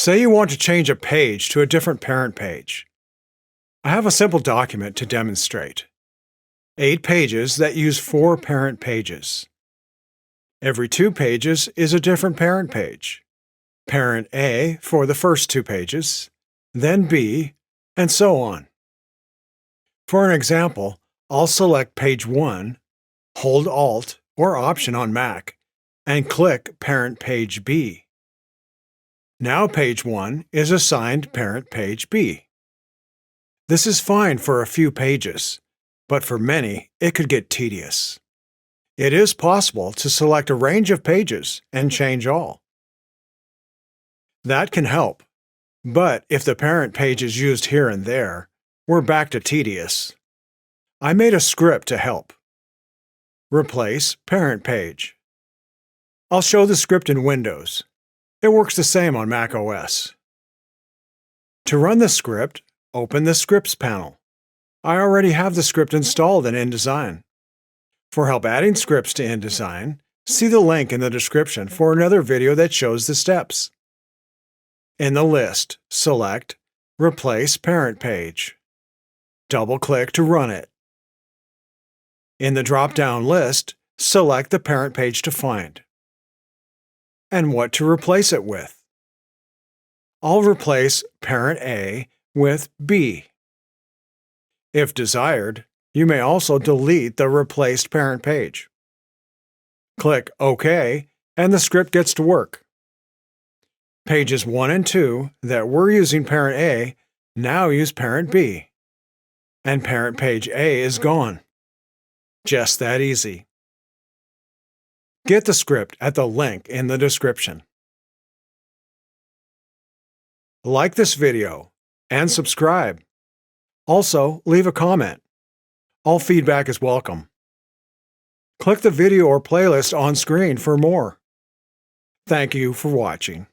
Say you want to change a page to a different parent page. I have a simple document to demonstrate. 8 pages that use 4 parent pages. Every 2 pages is a different parent page. Parent A for the first 2 pages, then B, and so on. For an example, I'll select page 1, hold Alt or Option on Mac, and click Parent Page B. Now page 1 is assigned Parent Page B. This is fine for a few pages, but for many, it could get tedious. It is possible to select a range of pages and change all. That can help, but if the parent page is used here and there, we're back to tedious. I made a script to help. Replace parent page. I'll show the script in Windows. It works the same on Mac OS. To run the script, open the Scripts panel. I already have the script installed in InDesign. For help adding scripts to InDesign, see the link in the description for another video that shows the steps. In the list, select Replace Parent Page. Double-click to run it. In the drop-down list, select the parent page to find and what to replace it with. I'll replace Parent A with B. If desired, you may also delete the replaced parent page. Click OK, and the script gets to work. Pages 1 and 2 that were using Parent A now use Parent B, and Parent Page A is gone. Just that easy. Get the script at the link in the description. Like this video and subscribe. Also, leave a comment. All feedback is welcome. Click the video or playlist on screen for more. Thank you for watching.